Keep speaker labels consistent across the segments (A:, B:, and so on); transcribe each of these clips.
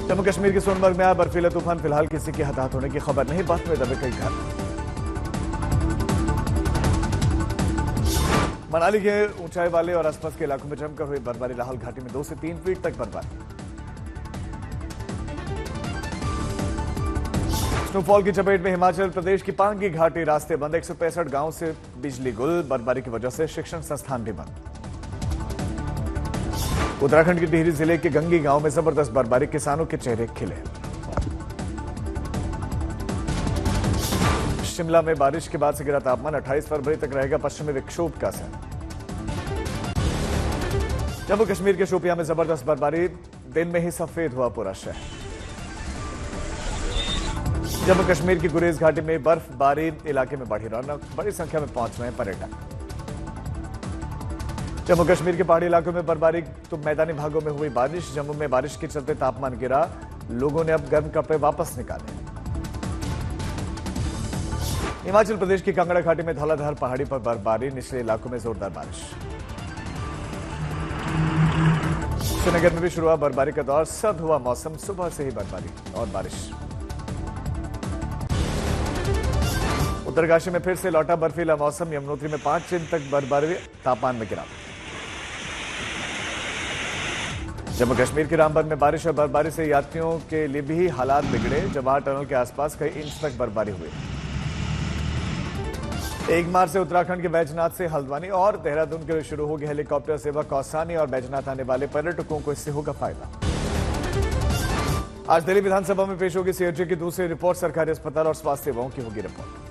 A: जम्मू कश्मीर के सोनमर्ग में आया बर्फीला तूफान, फिलहाल किसी के हताहत होने की खबर नहीं। बर्फ में दबे कई घर। मनाली के ऊंचाई वाले और आसपास के इलाकों में जमकर हुई बर्फबारी, लाहौल घाटी में 2 से 3 फीट तक बर्फबारी। स्नोफॉल की चपेट में हिमाचल प्रदेश की पांगी घाटी, रास्ते बंद। 165 गांव से बिजली गुल, बर्फबारी की वजह से शिक्षण संस्थान भी बंद। उत्तराखंड के टिहरी जिले के गंगी गांव में जबरदस्त बर्फबारी, किसानों के चेहरे खिले। शिमला में बारिश के बाद से गिरा तापमान, 28 फरवरी तक रहेगा पश्चिमी विक्षोभ का असर। जम्मू कश्मीर के शोपियां में जबरदस्त बर्फबारी, दिन में ही सफेद हुआ पूरा शहर। जम्मू कश्मीर की गुरेज घाटी में बर्फबारी, इलाके में बढ़ी रौनक, बड़ी संख्या में पहुंच रहे हैं पर्यटक। जम्मू कश्मीर के पहाड़ी इलाकों में बर्फबारी तो मैदानी भागों में हुई बारिश। जम्मू में बारिश के चलते तापमान गिरा, लोगों ने अब गर्म कपड़े वापस निकाले। हिमाचल प्रदेश की कांगड़ा घाटी में धौलाधार पहाड़ी पर बर्फबारी, निचले इलाकों में जोरदार बारिश। श्रीनगर में भी शुरू हुआ बर्फबारी का दौर, सर्द हुआ मौसम, सुबह से ही बर्फबारी और बारिश। उत्तरकाशी में फिर से लौटा बर्फीला मौसम, यमुनोत्री में 5 दिन तक बर्फबारी, तापमान में गिरावट। जम्मू कश्मीर के रामबन में बारिश और बर्फबारी से यात्रियों के लिए भी हालात बिगड़े। जवाहर टनल के आसपास कई इंच तक बर्फबारी हुई। 1 मार्च से उत्तराखंड के बैजनाथ से हल्द्वानी और देहरादून के लिए शुरू होगी हेलीकॉप्टर सेवा। कौसानी और बैजनाथ आने वाले पर्यटकों को इससे होगा फायदा। आज दिल्ली विधानसभा में पेश होगी सीएजी की दूसरी रिपोर्ट, सरकारी अस्पताल और स्वास्थ्य सेवाओं की होगी रिपोर्ट।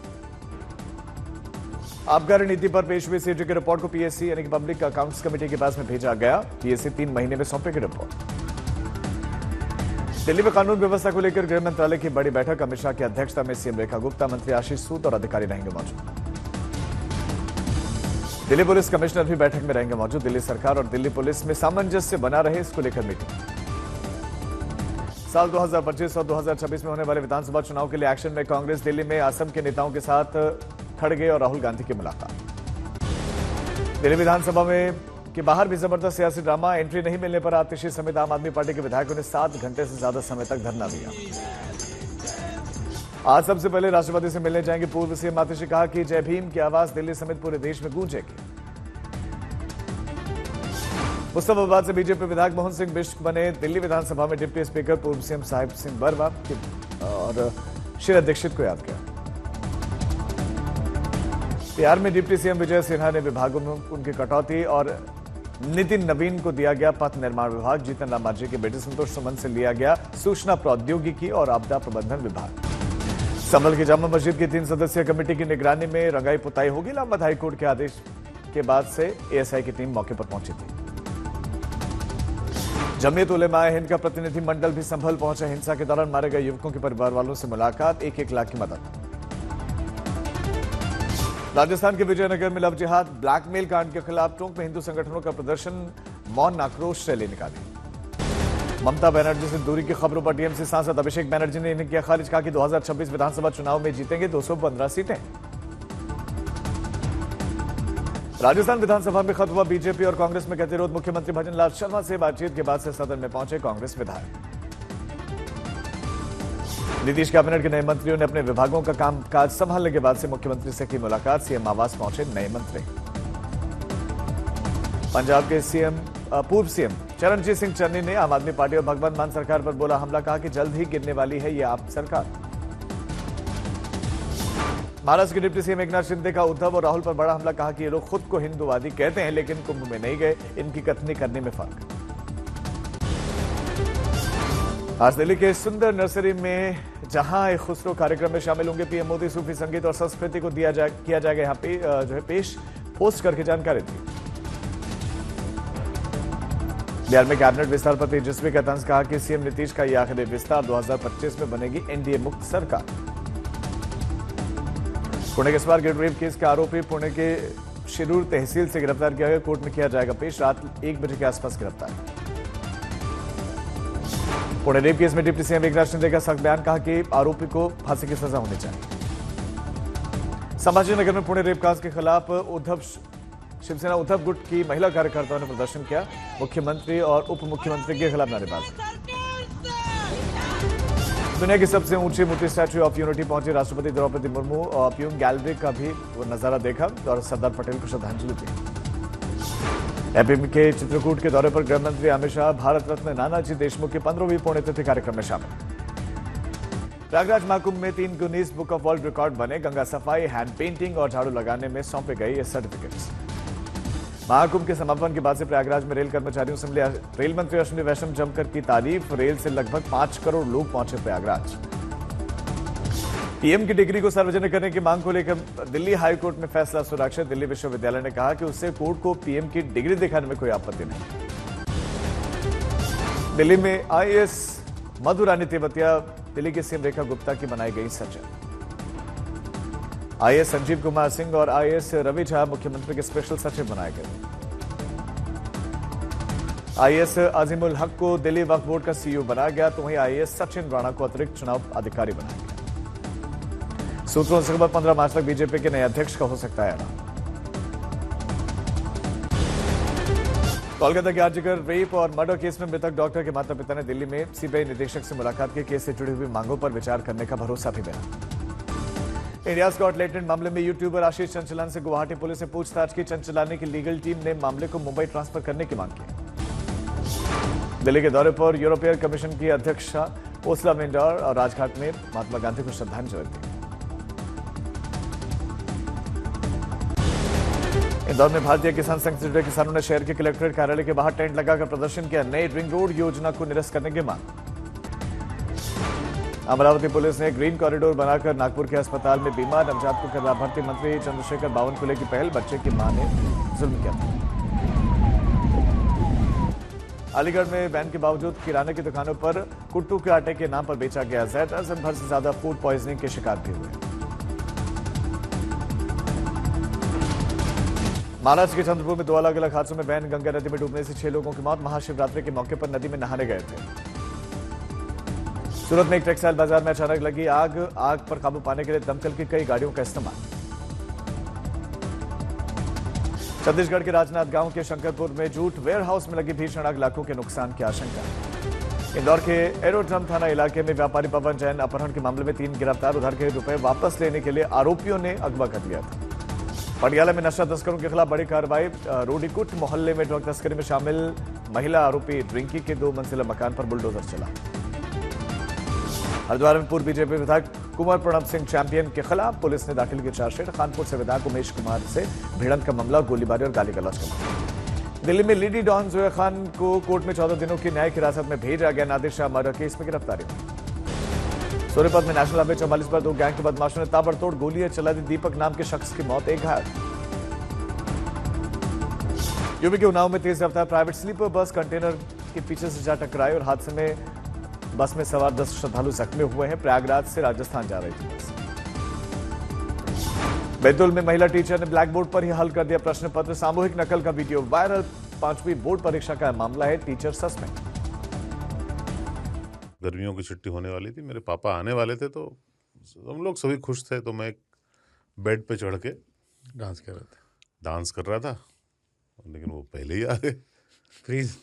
A: आबकारी नीति पर पेश हुई सीएजी की रिपोर्ट को पीएससी यानी कि पब्लिक अकाउंट्स कमेटी के पास में भेजा गया। पीएससी 3 महीने में सौंपेगी रिपोर्ट। दिल्ली में कानून व्यवस्था को लेकर गृह मंत्रालय की बड़ी बैठक, अमित शाह की अध्यक्षता में सीएम रेखा गुप्ता, मंत्री आशीष सूद और अधिकारी रहेंगे मौजूद। दिल्ली पुलिस कमिश्नर भी बैठक में रहेंगे मौजूद। दिल्ली सरकार और दिल्ली पुलिस में सामंजस्य बना रहे, इसको लेकर मीटिंग। साल 2025 और 2026 में होने वाले विधानसभा चुनाव के लिए एक्शन में कांग्रेस। दिल्ली में असम के नेताओं के साथ खड़गे और राहुल गांधी की मुलाकात। दिल्ली विधानसभा में के बाहर भी जबरदस्त सियासी ड्रामा, एंट्री नहीं मिलने पर आतिशी समेत आम आदमी पार्टी के विधायकों ने 7 घंटे से ज्यादा समय तक धरना दिया। आज सबसे पहले राष्ट्रपति से मिलने जाएंगे पूर्व सीएम आतिशी, कहा कि जय भीम की आवाज दिल्ली समेत पूरे देश में गूंजेगी। मुस्तफाबाद से बीजेपी विधायक मोहन सिंह बिष्ट बने दिल्ली विधानसभा में डिप्टी स्पीकर। पूर्व सीएम साहिब सिंह बरवा और शीला दीक्षित को याद किया। बिहार में डिप्टी सीएम विजय सिन्हा ने विभागों में उनकी कटौती और नितिन नवीन को दिया गया पथ निर्माण विभाग। जीतन राम मांझी के बेटे संतोष सुमन से लिया गया सूचना प्रौद्योगिकी और आपदा प्रबंधन विभाग। संभल की जामा मस्जिद की 3 सदस्यीय कमेटी की निगरानी में रंगाई पुताई होगी। इलाहाबाद हाईकोर्ट के आदेश के बाद से एएसआई की टीम मौके पर पहुंची थी। जमीयत उलेमाए हिंद का प्रतिनिधि मंडल भी संभल पहुंचा। हिंसा के दौरान मारे गए युवकों के परिवार वालों से मुलाकात, 1-1 लाख की मदद। राजस्थान के विजयनगर में लव जिहाद, ब्लैकमेल कांड के खिलाफ टोंक में हिंदू संगठनों का प्रदर्शन, मौन आक्रोश रैली निकाली। ममता बनर्जी से दूरी की खबरों पर टीएमसी सांसद अभिषेक बनर्जी ने इन्हें किया खारिज, कहा कि 2026 विधानसभा चुनाव में जीतेंगे 215 सीटें। राजस्थान विधानसभा में खत्म हुआ बीजेपी और कांग्रेस में गतिरोध। मुख्यमंत्री भजनलाल शर्मा से बातचीत के बाद से सदन में पहुंचे कांग्रेस विधायक। नीतीश कैबिनेट के नए मंत्रियों ने अपने विभागों का कामकाज संभालने के बाद से मुख्यमंत्री से की मुलाकात। सीएम आवास पहुंचे नए मंत्री। पंजाब के पूर्व सीएम चरणजीत सिंह चन्नी ने आम आदमी पार्टी और भगवंत मान सरकार पर बोला हमला, कहा कि जल्द ही गिरने वाली है ये आप सरकार। महाराष्ट्र के डिप्टी सीएम एकनाथ शिंदे का उद्धव और राहुल पर बड़ा हमला, कहा कि ये लोग खुद को हिंदूवादी कहते हैं लेकिन कुंभ में नहीं गए, इनकी कथनी करने में फर्क। आज दिल्ली के सुंदर नर्सरी में जहां एक खुसरो कार्यक्रम में शामिल होंगे पीएम मोदी, सूफी संगीत और संस्कृति को किया जाएगा यहाँ पे जो है पेश, पोस्ट करके जानकारी दी। बिहार में कैबिनेट विस्तार पर तेजस्वी का तंज, कहा कि सीएम नीतीश का यह आखिरी विस्तार, 2025 में बनेगी एनडीए मुक्त सरकार। पुणे के स्वार गेट रेप केस के आरोपी पुणे के शिरूर तहसील से गिरफ्तार किया गया, कोर्ट में किया जाएगा पेश, रात 1 बजे के आसपास गिरफ्तार। पुणे रेप केस में डिप्टी सीएम एकनाथ शिंदे का सख्त बयान, कहा कि आरोपी को फांसी की सजा होनी चाहिए। संभाजीनगर में पुणे रेप कांड के खिलाफ शिवसेना उद्धव गुट की महिला कार्यकर्ताओं ने प्रदर्शन किया। मुख्यमंत्री और उप मुख्यमंत्री के खिलाफ नारेबाजी। दुनिया की सबसे ऊंची मूर्ति स्टैच्यू ऑफ यूनिटी पहुंची राष्ट्रपति द्रौपदी मुर्मू और प्यूंग गैलरी का भी वो नजारा देखा और सरदार पटेल को श्रद्धांजलि दी। एपी के चित्रकूट के दौरे पर गृह मंत्री अमित शाह भारत रत्न नानाजी देशमुख की 15वीं पुण्यतिथि कार्यक्रम में शामिल। प्रयागराज महाकुंभ में 3 Guinness book of world record बने। गंगा सफाई, हैंड पेंटिंग और झाड़ू लगाने में सौंपे गए ये सर्टिफिकेट्स। महाकुंभ के समापन के बाद से प्रयागराज में रेल कर्मचारियों से मिले रेल मंत्री अश्विनी वैष्णव जमकर की तारीफ। रेल से लगभग 5 करोड़ लोग पहुंचे प्रयागराज। पीएम की डिग्री को सार्वजनिक करने की मांग को लेकर दिल्ली हाईकोर्ट में फैसला सुरक्षित। दिल्ली विश्वविद्यालय ने कहा कि उससे कोर्ट को पीएम की डिग्री दिखाने में कोई आपत्ति नहीं। दिल्ली में आईएएस मधुरानी तेवतिया दिल्ली की सीएम रेखा गुप्ता की बनाई गई सचिव। आईएएस संजीव कुमार सिंह और आईएएस रवि झा मुख्यमंत्री के स्पेशल सचिव बनाए गए। आईएएस अजीमुल हक को दिल्ली वक्फ बोर्ड का सीईओ बनाया गया, तो वहीं आईएएस सचिन राणा को अतिरिक्त चुनाव अधिकारी बनाया गया। सूत्रों से खबर 15 मार्च तक बीजेपी के नए अध्यक्ष का हो सकता है ऐलान। कोलकाता के आर्जिकर रेप और मर्डर केस में मृतक डॉक्टर के माता पिता ने दिल्ली में सीबीआई निदेशक से मुलाकात की। केस से जुड़ी हुई मांगों पर विचार करने का भरोसा भी दिया। इंडिया गॉट टैलेंट मामले में यूट्यूबर आशीष चंचलानी से गुवाहाटी पुलिस ने पूछताछ की। चंचलानी की लीगल टीम ने मामले को मुंबई ट्रांसफर करने की मांग की। दिल्ली के दौरे पर यूरोपीय कमीशन की अध्यक्षा उर्सुला वॉन डर और राजघाट में महात्मा गांधी को श्रद्धांजलि दी। इंदौर में भारतीय किसान संघ से जुड़े किसानों ने शहर के कलेक्ट्रेट कार्यालय के बाहर टेंट लगाकर प्रदर्शन किया। नई रिंग रोड योजना को निरस्त करने की मांग। अमरावती पुलिस ने ग्रीन कॉरिडोर बनाकर नागपुर के अस्पताल में बीमार नवजात को करवा भर्ती। मंत्री चंद्रशेखर बावनकुले की पहल। बच्चे की मां ने जुल्म किया था। अलीगढ़ में बैन के बावजूद किराने की दुकानों पर कुट्टू के आटे के नाम पर बेचा गया जहर। दर्जन भर से ज्यादा फूड पॉइजनिंग के शिकार भी हुए। महाराष्ट्र के चंद्रपुर में 2 अलग अलग हादसों में बहन गंगा नदी में डूबने से 6 लोगों की मौत। महाशिवरात्रि के मौके पर नदी में नहाने गए थे। सूरत में एक टेक्सटाइल बाजार में अचानक लगी आग पर काबू पाने के लिए दमकल की कई गाड़ियों का इस्तेमाल। छत्तीसगढ़ के राजनाथ गांव के शंकरपुर में जूट वेयर हाउस में लगी भीषण आग, लाखों के नुकसान की आशंका। इंदौर के एरोड्रम थाना इलाके में व्यापारी पवन जैन अपहरण के मामले में 3 गिरफ्तार। उधार के रुपए वापस लेने के लिए आरोपियों ने अगवा कर लिया था। पटियाला में नशा तस्करों के खिलाफ बड़ी कार्रवाई। रोडीकुट मोहल्ले में ड्रग तस्करी में शामिल महिला आरोपी रिंकी के 2 मंजिला मकान पर बुलडोजर चला। हरिद्वार में पूर्व बीजेपी विधायक कुंवर प्रणब सिंह चैंपियन के खिलाफ पुलिस ने दाखिल की चार्जशीट। कानपुर से विधायक उमेश कुमार से भिड़ंत का मामला, गोलीबारी और गाली गलौज का मामला। दिल्ली में लेडी डॉन जोया खान को कोर्ट में 14 दिनों की न्यायिक हिरासत में भेजा गया। नादिर शाह मर्डर केस में गिरफ्तारी। सोनीपत में नेशनल हाईवे 44 पर 2 गैंग के बदमाशों ने ताबड़तोड़ गोलियां चला दी। दीपक नाम के शख्स की मौत, 1 घायल। यूपी के उन्नाव में तेज रफ्तार प्राइवेट स्लीपर बस कंटेनर के पीछे से जा टकराई और हादसे में बस में सवार 10 श्रद्धालु जख्मी हुए हैं। प्रयागराज से राजस्थान जा रही थी बस। बैतूल में महिला टीचर ने ब्लैक बोर्ड पर ही हल कर दिया प्रश्न पत्र। सामूहिक नकल का वीडियो वायरल। 5वीं बोर्ड परीक्षा का मामला है, टीचर सस्पेंड।
B: गर्मियों की छुट्टी होने वाली थी, मेरे पापा आने वाले थे, तो हम लोग सभी खुश थे। तो मैं बेड पे चढ़ के डांस कर रहा था, लेकिन वो पहले ही आ गए।
C: फ्रीज।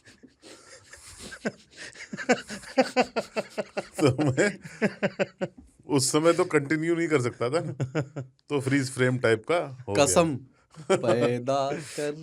B: तो मैं उस समय तो कंटिन्यू नहीं कर सकता था ना, तो फ्रीज फ्रेम टाइप का हो गया।
C: कसम पैदा कर